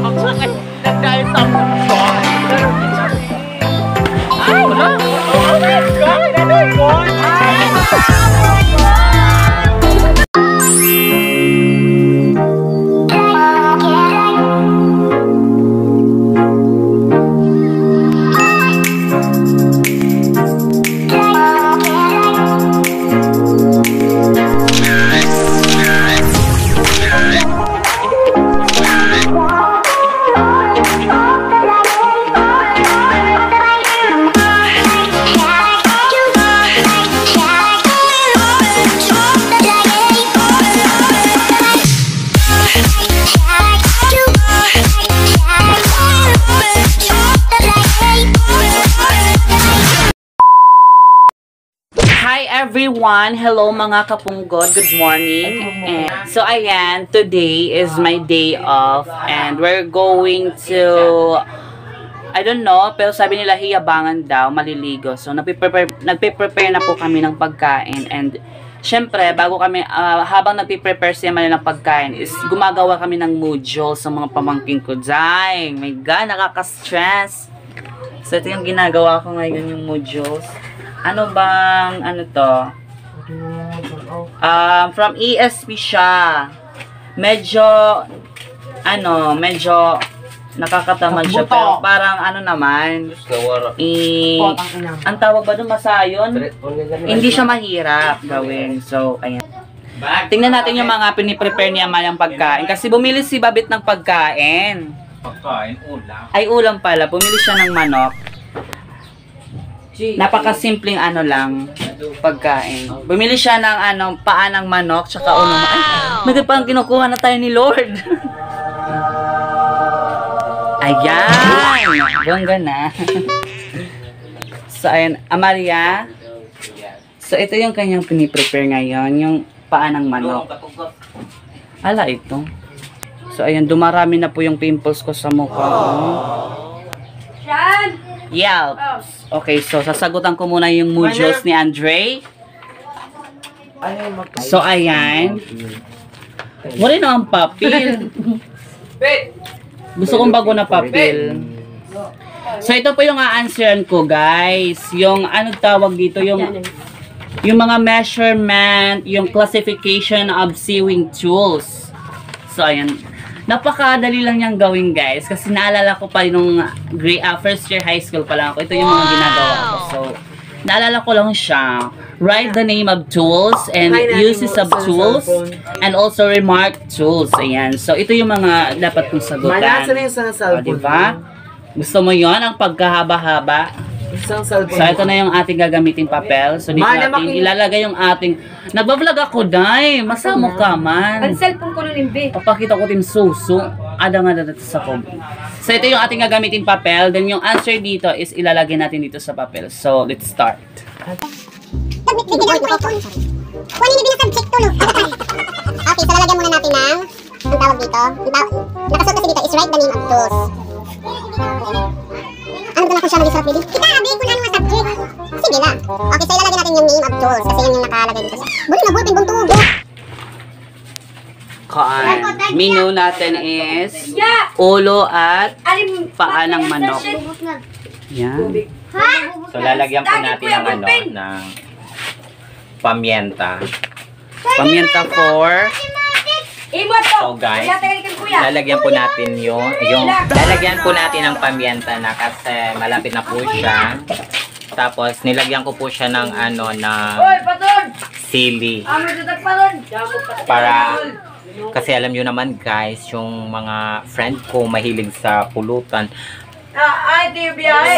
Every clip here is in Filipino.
Nagdahil sa mundo. Ay, wala. Oh my God! Ano yun? Everyone, hello mga kapunggod, good morning. And so ayan, today is my day off and we're going to, I don't know, pero sabi nila hiyabangan daw, maliligo. So nagpe-prepare na po kami ng pagkain and syempre bago kami, habang nagpe-prepare siya man ng pagkain is gumagawa kami ng module sa mga pamangking ko. Day, my God, nakaka-stress. So ito yung ginagawa ko ngayon, yung modules. Ano bang, ano to? From ESP siya. Medyo, medyo nakakatamad siya. Pero parang ano naman, ang tawag ba doon, masayon? Hindi siya mahirap gawin. So, ayan. Tingnan natin yung mga piniprepare niya malang pagkain. Kasi bumili si Babit ng pagkain. Pagkain, ulam. Ay, ulam pala. Bumili siya ng manok. Napakasimpleng lang pagkain. Bumili siya ng paa ng manok tsaka ulo. Ay, may parang kinukuha na tayo ni Lord. Ayan, bongga na. So ayan, Amalia. So ito yung kanyang piniprepare ngayon, yung paa ng manok. Ala ito. So ayan, dumarami na po yung pimples ko sa mukha ko. Yelp. Okay, so sasagutan ko muna yung modules ni Andre. So, ayan. Wala na ang papel. Gusto kong bago na papel. So, ito po yung a-answeran ko, guys. Yung, ano tawag dito, yung mga measurement, yung classification of sewing tools. So, ayan. Napakadali lang niyang gawin, guys. Kasi naalala ko pa nung first year high school pa lang ako. Ito yung mga ginagawa ko. So, naalala ko lang siya. Write the name of tools and uses of tools and also remark tools. Ayan. So, ito yung mga dapat kong sagutan. Malasa na yung sa cellphone. Diba? Gusto mo yon ang pagkahaba-haba? So, ito na yung ating gagamitin papel. So, dito natin ilalagay yung ating... Nagbablog ako, Day. Masama ka man. Ang cellphone ko nun, Imbe. Papakita ko tim suso. Ada nga dito sa kobe. So, ito yung ating gagamitin papel. Then, yung answer dito is ilalagay natin dito sa papel. So, let's start. Kunin na subject to, no? Okay, so lalagyan muna natin ng ang tawag dito. Nakasuot kasi dito is write the name of tools. Ano ba na ko siya mag-isarap reading? Kita, abi, kung ano ang subject. Sige lang. Okay, so ilalagay natin yung name of tools kasi yun yung nakalagay dito sa... Buli na, bulpin, buntugo. Menu natin is ulo at paa ng manok. Yan. So, lalagyan po natin ng pamienta. Pamienta for... So guys, lalagyan po natin lalagyan po natin ng pamienta na kasi malapit na po siya. Tapos nilagyan ko po siya ng sili. Para kasi alam niyo naman guys, yung mga friend ko mahilig sa pulutan.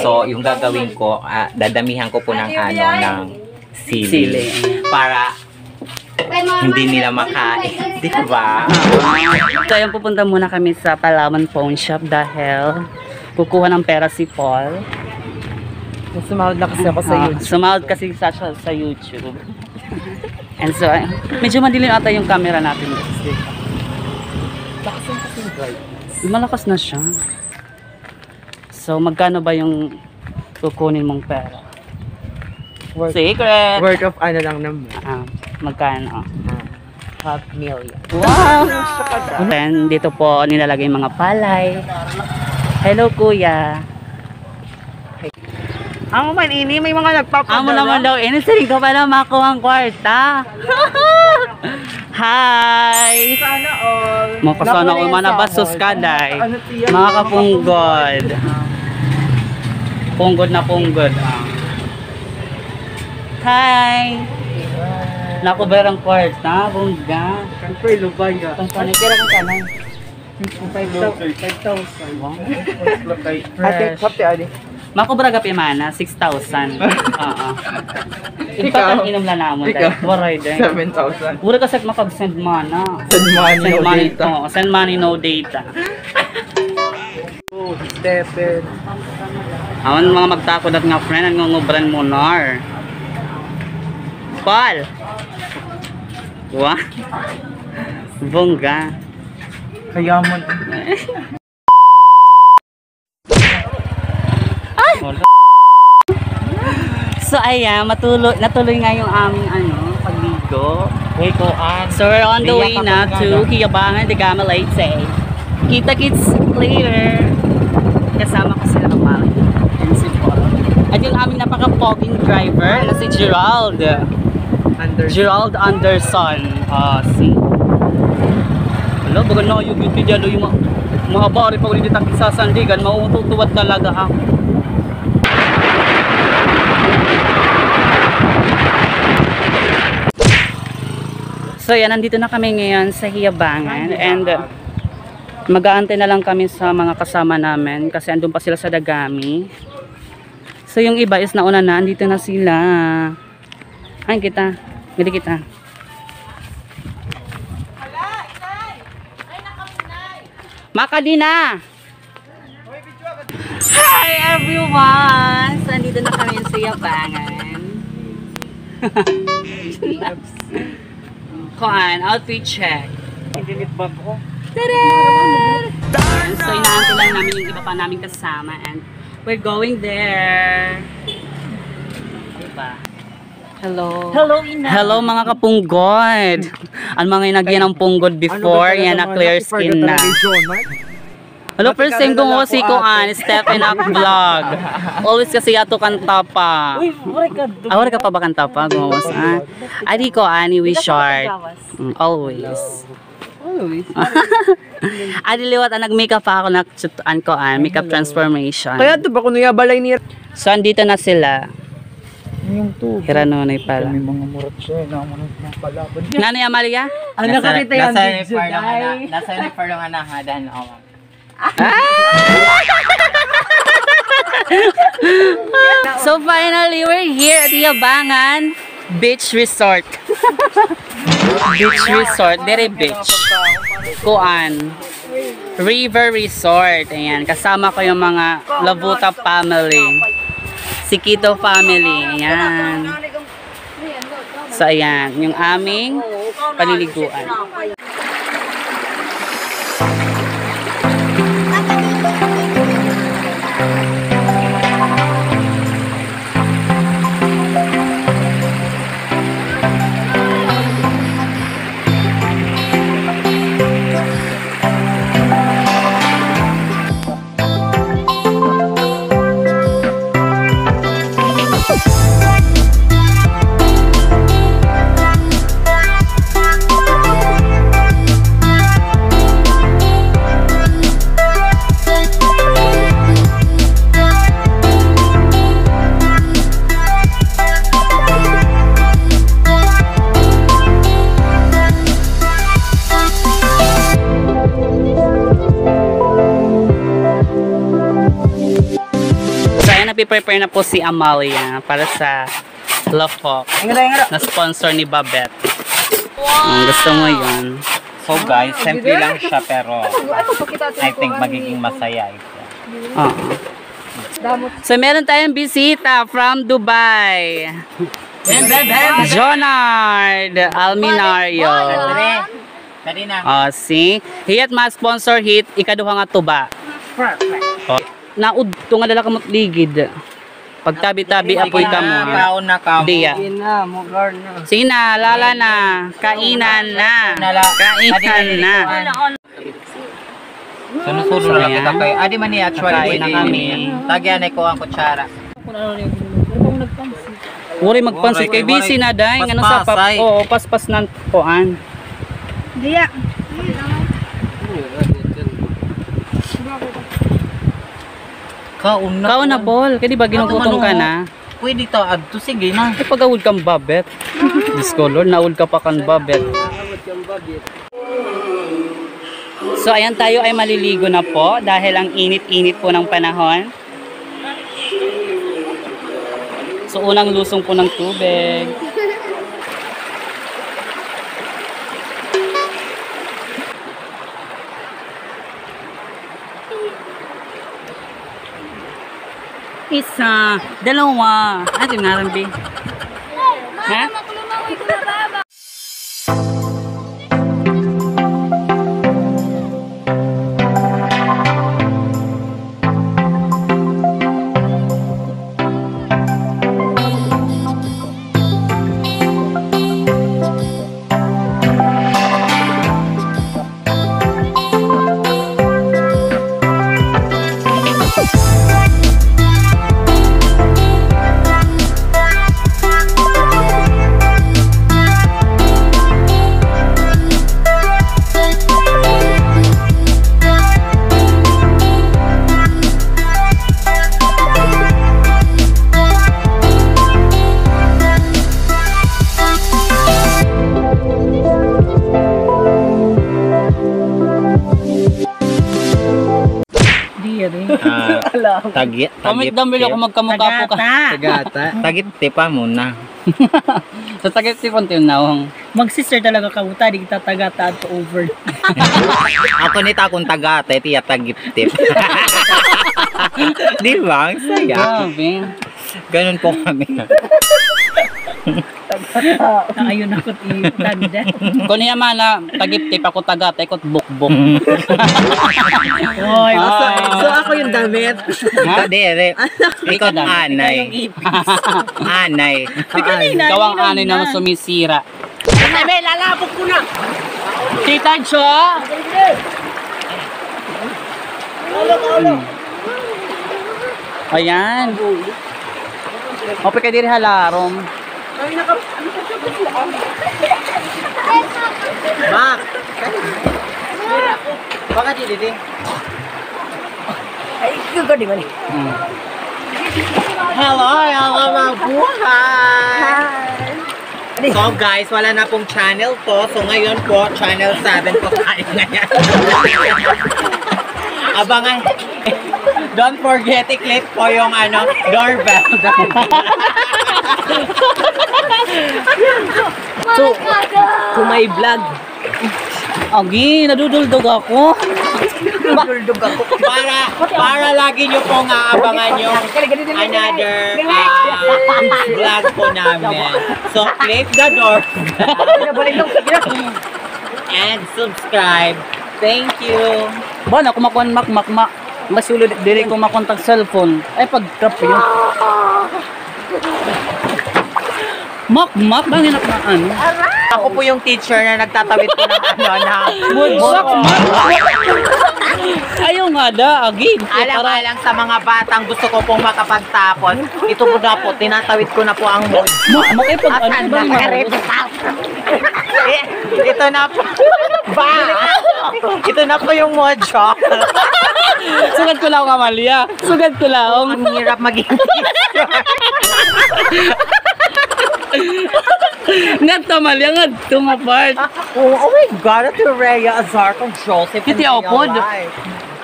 So yung gagawin ko, dadamihan ko po ng ng sili para hindi nila makain, di ba? So, ayun, pupunta muna kami sa Palawan Phone Shop dahil kukuha ng pera si Paul. Sumahod na kasi ako sa YouTube. Sumahod kasi sa YouTube. And so, medyo madilim ata yung camera natin. Malakas na siya. So, magkano ba yung kukunin mong pera? Secret! Work of ano lang naman. Magkano? half million. Wow! And dito po nilalagay yung mga palay. Hello, kuya. Amo man ini, may mga nagpapadala. Amo naman daw, sinig ka pala makuha ang kwarta. Hi! Sana all. Makasana all manabasos ka, day. Mga kapunggod. Punggod na punggod. Hi! Nakuberang kwarta, bungga. Siyempre, lubay ka. Tangkani, kira kang kanay. 5,000. Ate, kapte, adi. Makubra ka pimana, 6,000. Oo. Ikaw inom lang namon dahil. Waray dahil. 7,000. Pura kasi makag-send mana. Send money, no data. Oo, send money, no data. Oh, Stephen. Awan mga magtakod at nga friend, ang ngubran mo nar. Paul! Wah! Bongga. Kayaman. So ayan, natuloy nga yung aming pagligo. Uy, koan. So we're on the way na to Hiyabangan de Gama Leyte. Kita-kits later. Kasama ko sila Kamali and si Paul. At yung aming napaka-pogging driver na si Gerald. Gerald Anderson. Si. Hello, baga na yung beauty dyan. Yung mga bari pa ulit ang isasandigan. Maututuwad talaga ako. So yan, nandito na kami ngayon sa Hiyabangan and mag-aantay na lang kami sa mga kasama namin kasi andun pa sila sa Dagami. So yung iba is nauna na, andito na sila. Ay kita, gili kita. Makadina! Hi everyone! So andito na kami sa Hiyabangan. Kuan, outfit check. Infinite bag ko. Tadaan! So, inaantay lang namin yung iba pa namin kasama and we're going there. Diba? Hello. Hello, Ina. Hello, mga kapunggod. Ang mga inagyan ng punggod before, yan na clear skin na. Hello, first time kong si Kuan, Stephen Up Vlog. Always kasi ato kanta pa. Uy, wala ka. Awar ka pa ba kanta pa? Gumawas ah. Adi ko, ani, we short. Always. Adi liwat, nag-makeup pa ako, nag-chutuan ko, makeup transformation. Kaya ito ba kung balay ni... So, andito na sila. Yung to. Hiranonay pala. May mga murat siya, naman ng palaban. Nanay Amalia? Ang nakakita yung video, Nasa uniform nga na hadan ako. So finally, we're here at Hiyabangan Beach Resort. Beach Resort, Dere Beach. Kuan. River Resort. Ayan, kasama ko yung mga Lavuta family. Sikito family. Ayan. So ayan, yung aming paliliguan. Nagpe-prepare na po si Amalia para sa Love Hawk na sponsor ni Babette. Gusto mo yun? So guys, simple lang siya pero I think magiging masaya ito. So meron tayong bisita from Dubai. Jonard Alminario. Dali na. See? Hiyat ma-sponsor hit ikaduha nga tuba. Perfect. Naud to nga dala kamot ligid. Pagtabi-tabi apoy ka mo. Kaon na ka mo. Diya. na, mugar na. Sige na, lala na. Kainan na. Kainan na. Sunod-sunod lang kita kay. Adi man ni actually. Kain na kami. Tagyan ko ang kutsara. Uri magpansit kay busy na day. Ano sa pap? Paspasay. Oo, paspas ng kuan. Diya. Kaon na. Kaon na Paul, kaya di ba ginugutom ka na? Pwede to adto sige na. Ay pag-awod kang babet. Discolor, naawod ka pa kang babet. So ayan, tayo ay maliligo na po dahil ang init-init po ng panahon. So unang lusong po ng tubig. Isa, dalawa. Ano yung narambi? Ha? Tagit. Comment down below kung magkamukha po ka. Tagata. Tagit tipa muna. Sa tagit si Fonte yung nawang. Mag-sister talaga ka uta, di kita tagata at over. Ako nita akong tagate, tiya tagip tip. Di ba? Ang saya. Grabe. Ganun po kami. Ayun ako tanda. Kung niya man na tagip-tip ako tagat, ikot bukbuk. Oy, So ako yung damit. Ikaw dire. Ikaw anay. Anay. Ikaw ang anay na sumisira. Ay, lalabog ko na. Tita Jo! Ayan. Ope ka diri halarom. Bak. Baka di didi. Ay, ikaw di man. Hello, mga buhay! So guys, wala na pong channel to. So ngayon po, channel 7 po tayo ngayon. Abangan. Don't forget, i-click po yung doorbell. So, kung may vlog. Agi, naduduldog ako. Para lagi nyo pong aabangan yung another vlog po namin. So click the doorbell and subscribe. Thank you. Ba na kumakuan mak. Masulod dili ko makontag cellphone. Ay pag-trap yun. Mak, dahil nakmaan. Ako po yung teacher na nagtatawid ko ng Ayaw nga da, agi. Alang-alang sa mga batang gusto ko pong makapagtapos. Ito po na po, tinatawid ko na po ang mood. Makipag ano ba Ito na po. Ito na po yung mojo. Sugad ko lang Amalia. Sugad ko lang. Ang hirap maging teacher. Ngat Amalia, ngat tumapart. Oh my God, ito Rhea Azar kong Joseph. Kiti Opod.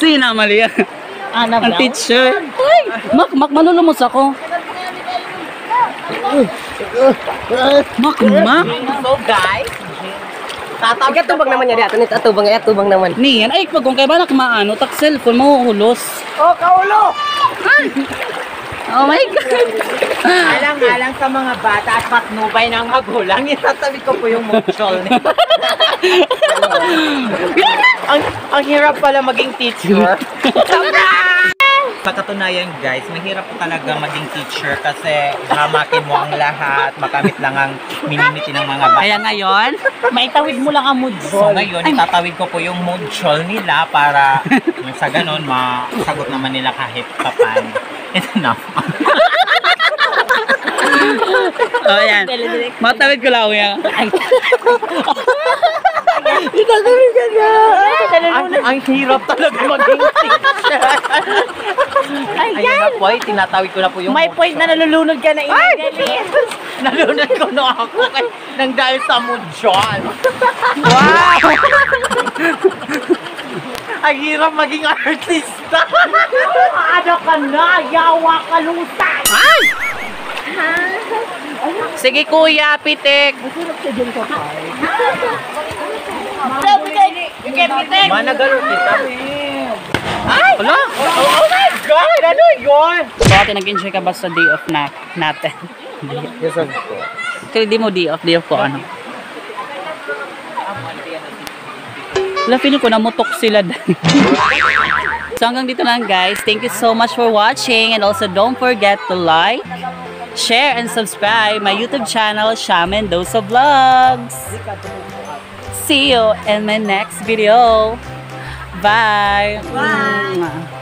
Sino Amalia? Ang teacher. Ay, Mak, manulumos ako. Mak. So guys, Atubang naman niya dito. Atubang naman. Niyan, ay pag kung kay banak maano, tak cellphone, mahuhulos. Oh, kaulo! Oh my God. alang-alang sa mga bata at patnubay ng magulang, itatabi ko po yung mochol. ang hirap pala maging teacher. Sa katunayan guys, mahirap po talaga maging teacher kasi hamakin mo ang lahat, makamit lang ang minimiti ng mga bata. Kaya ngayon, Maitawid mo lang ang mood. So ngayon, itatawid ko po yung module nila para sa ganun, masagot naman nila kahit papan. Ito na. oh yan. Matawid ko lang yan. Ang hirap talaga maging teacher. Ayun na po, tinatawid ko na po yung May point na nalulunod ka na ina. nalunod ko na ako nang dahil sa module. Wow! Ang hirap maging artista. Ano ka na? Yawa ka lutan! Sige kuya, pitik. Managalo kita. Ay! Wala? Oh my God! Ano yun? So ate, nag-enjoy ka ba sa day off natin? Yes, of course. Actually, di mo day off ko ano. Wala, feeling ko namutok sila dahil. So hanggang dito lang guys. Thank you so much for watching and also don't forget to like, share, and subscribe my YouTube channel, Sha Mendoza Vlogs. See you in my next video. Bye! Bye!